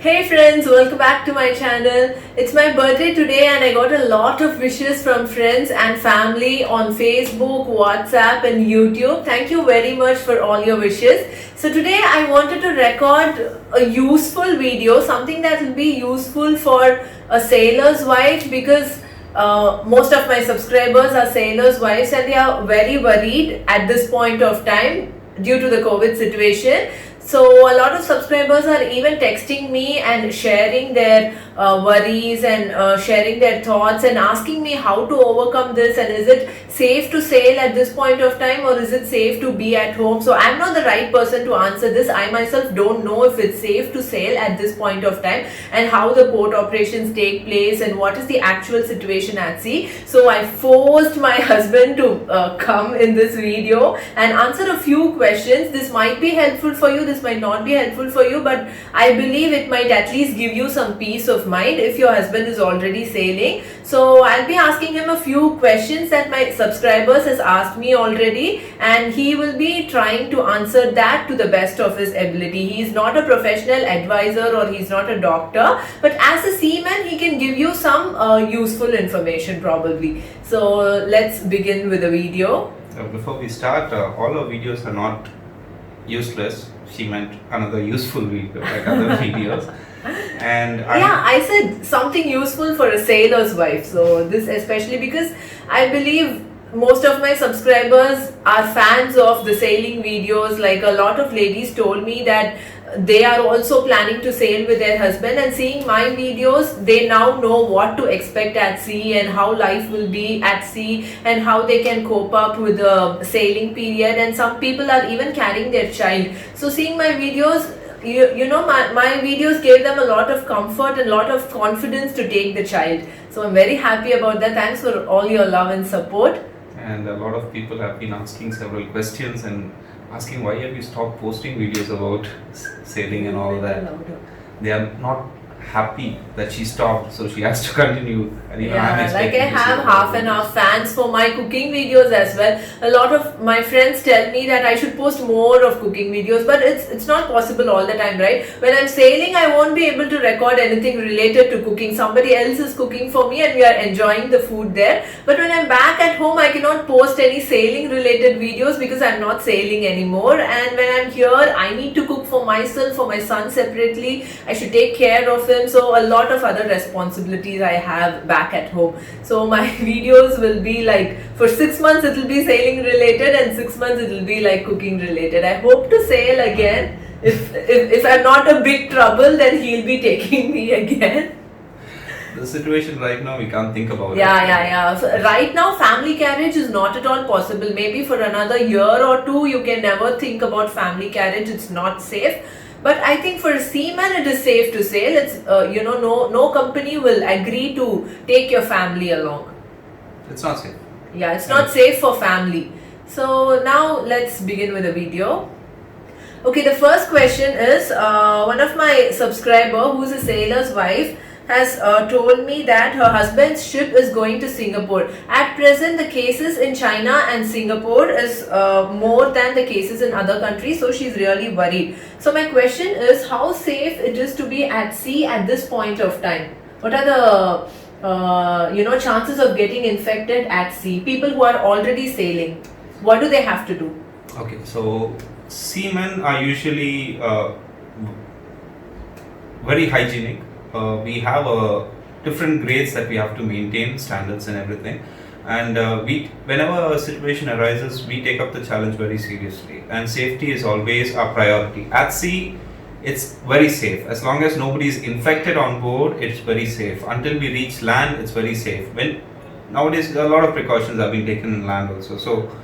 Hey friends, welcome back to my channel. It's my birthday today and I got a lot of wishes from friends and family on Facebook, WhatsApp and YouTube. Thank you very much for all your wishes. So today I wanted to record a useful video, something that will be useful for a sailor's wife because most of my subscribers are sailors' wives and they are very worried at this point of time due to the COVID situation. So a lot of subscribers are even texting me and sharing their worries and sharing their thoughts and asking me how to overcome this, and is it safe to sail at this point of time or is it safe to be at home. So I'm not the right person to answer this. I myself don't know if it's safe to sail at this point of time and how the port operations take place and what is the actual situation at sea. So I forced my husband to come in this video and answer a few questions. This might be helpful for you, this might not be helpful for you, but I believe it might at least give you some peace of mind if your husband is already sailing. So I'll be asking him a few questions that my subscribers has asked me already, and he will be trying to answer that to the best of his ability. He is not a professional advisor or he's not a doctor, but as a seaman he can give you some useful information probably. So let's begin with the video. Before we start, all our videos are not useless. She meant another useful video, like other videos. And I said something useful for a sailor's wife. So this especially because I believe most of my subscribers are fans of the sailing videos. Like a lot of ladies told me that they are also planning to sail with their husband, and seeing my videos they now know what to expect at sea and how life will be at sea and how they can cope up with the sailing period, and some people are even carrying their child. So seeing my videos, my videos gave them a lot of comfort and a lot of confidence to take the child. So I'm very happy about that. Thanks for all your love and support. And a lot of people have been asking several questions and asking why have you stopped posting videos about sailing and all that. They are not happy that she stopped, so she has to continue. And I'm like I have half and half fans for my cooking videos as well. A lot of my friends tell me that I should post more of cooking videos, but it's not possible all the time, right? When I'm sailing, I won't be able to record anything related to cooking. Somebody else is cooking for me and we are enjoying the food there. But when I'm back at home, I cannot post any sailing related videos because I'm not sailing anymore. And when I'm here, I need to cook for myself, for my son separately. I should take care of him. So a lot of other responsibilities I have back at home. So my videos will be like, for 6 months it will be sailing related and 6 months it will be like cooking related. I hope to sail again. If I'm not a big trouble, then he'll be taking me again. The situation right now, we can't think about it. Yeah. So right now, family carriage is not at all possible. Maybe for another year or two, you can never think about family carriage. It's not safe. But I think for a seaman, it is safe to sail. It's no company will agree to take your family along. It's not safe. Yeah, it's not safe for family. So now let's begin with the video. Okay, the first question is one of my subscriber who's a sailor's wife has told me that her husband's ship is going to Singapore. At present, the cases in China and Singapore is more than the cases in other countries, so she's really worried. So my question is, how safe it is to be at sea at this point of time? What are the chances of getting infected at sea? People who are already sailing, what do they have to do? Okay, so seamen are usually very hygienic. We have different grades that we have to maintain, standards and everything. And whenever a situation arises, we take up the challenge very seriously. And safety is always our priority. At sea, it's very safe. As long as nobody is infected on board, it's very safe. Until we reach land, it's very safe. Nowadays, a lot of precautions have been taken in land also. So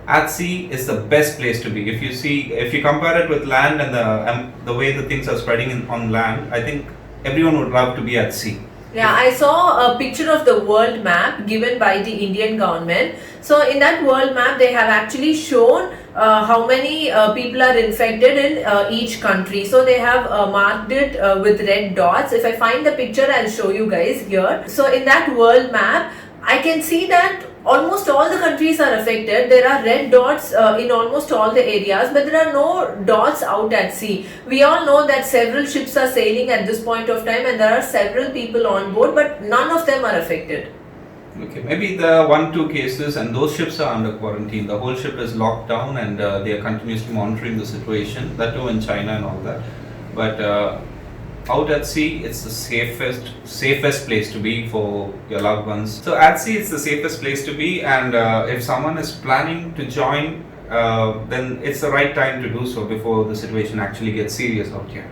at sea is the best place to be. If you compare it with land and the way the things are spreading on land, I think everyone would love to be at sea. Yeah, I saw a picture of the world map given by the Indian government. So in that world map, they have actually shown how many people are infected in each country. So they have marked it with red dots. If I find the picture, I'll show you guys here. So in that world map, I can see that almost all the countries are affected. There are red dots in almost all the areas, but there are no dots out at sea. We all know that several ships are sailing at this point of time, and there are several people on board, but none of them are affected. Okay, maybe the 1-2 cases, and those ships are under quarantine. The whole ship is locked down, and they are continuously monitoring the situation. That too in China and all that. But out at sea, it's the safest place to be for your loved ones. So at sea, it's the safest place to be, and if someone is planning to join, then it's the right time to do so before the situation actually gets serious out here.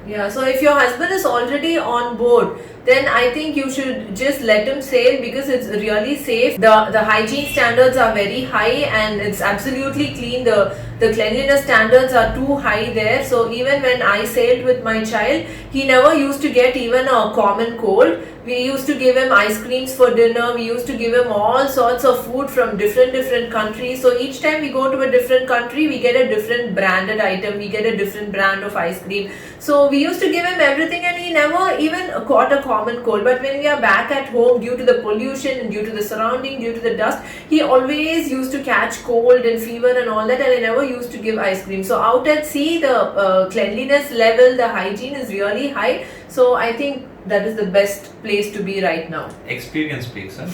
Yeah, so if your husband is already on board, then I think you should just let him sail, because it's really safe. The hygiene standards are very high, and it's absolutely clean. The cleanliness standards are too high there. So even when I sailed with my child, he never used to get even a common cold. We used to give him ice creams for dinner. We used to give him all sorts of food from different countries. So each time we go to a different country, we get a different branded item. We get a different brand of ice cream. So we used to give him everything, and he never even caught a common cold. But when we are back at home, due to the pollution and due to the surrounding, due to the dust, he always used to catch cold and fever and all that, and I never used to give ice cream. So out at sea, the cleanliness level, the hygiene is really high. So I think that is the best place to be right now. Experience speaks, huh?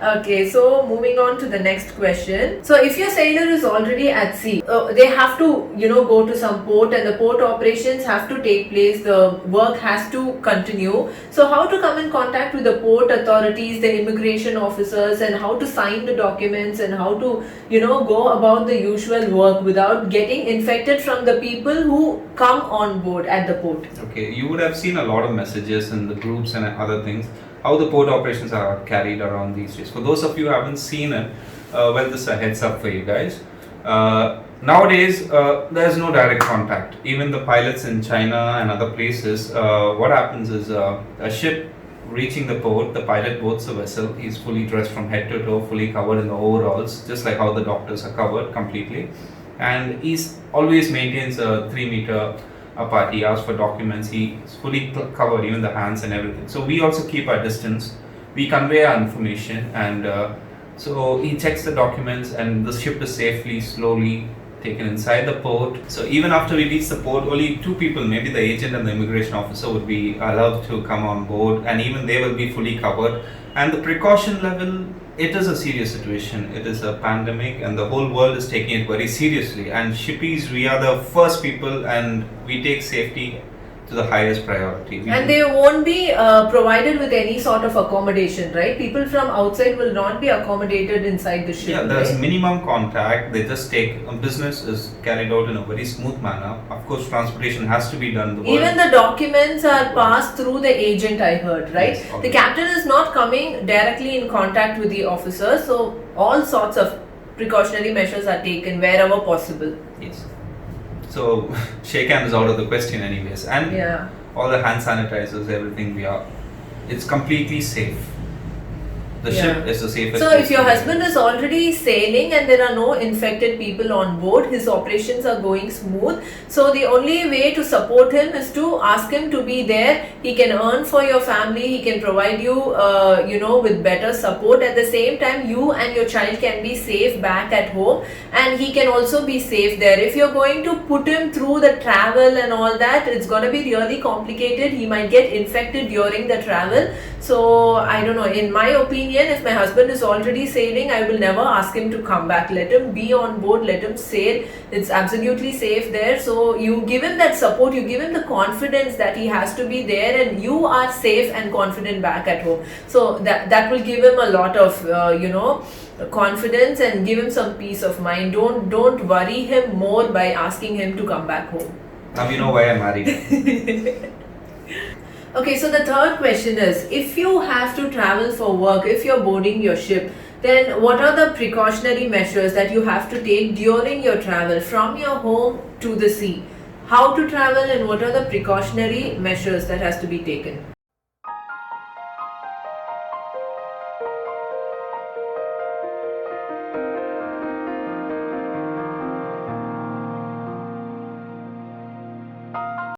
Okay, so moving on to the next question. So if your sailor is already at sea, they have to, go to some port, and the port operations have to take place. The work has to continue. So how to come in contact with the port authorities, the immigration officers, and how to sign the documents, and how to, go about the usual work without getting infected from the people who come on board at the port. Okay, you would have seen a lot of messages in the groups and other things, how the port operations are carried around these days. For those of you who haven't seen it, well, this is a heads up for you guys. Nowadays, there is no direct contact. Even the pilots in China and other places, what happens is a ship reaching the port, the pilot boards the vessel, he's fully dressed from head to toe, fully covered in the overalls, just like how the doctors are covered completely. And he's always maintains a 3-meter apart. He asks for documents. He's fully covered, even the hands and everything. So we also keep our distance. We convey our information, and so he checks the documents, and the ship is safely, slowly taken inside the port. So even after we reach the port, only 2 people, maybe the agent and the immigration officer, would be allowed to come on board, and even they will be fully covered. And the precaution level, it is a serious situation. It is a pandemic, and the whole world is taking it very seriously. And shippies, we are the first people, and we take safety to the highest priority. And they won't be provided with any sort of accommodation, right? People from outside will not be accommodated inside the ship. Yeah, there's right? minimum contact. They just take business is carried out in a very smooth manner. Of course, transportation has to be done. Even the documents are passed through the agent, I heard, right? Yes, the captain is not coming directly in contact with the officers, so all sorts of precautionary measures are taken wherever possible. Yes. So shake hand is out of the question anyways, and all the hand sanitizers, everything it's completely safe. The ship is the safest. So if your husband is already sailing and there are no infected people on board, his operations are going smooth. So the only way to support him is to ask him to be there. He can earn for your family. He can provide you, with better support. At the same time, you and your child can be safe back at home, and he can also be safe there. If you're going to put him through the travel and all that, it's going to be really complicated. He might get infected during the travel. So I don't know, in my opinion, if my husband is already sailing, I will never ask him to come back. Let him be on board, let him sail. It's absolutely safe there. So you give him that support, you give him the confidence that he has to be there, and you are safe and confident back at home. So that will give him a lot of confidence and give him some peace of mind. Don't worry him more by asking him to come back home. Now you know why I'm married. Okay, so the third question is, if you have to travel for work, if you're boarding your ship, then what are the precautionary measures that you have to take during your travel from your home to the sea? How to travel, and what are the precautionary measures that has to be taken?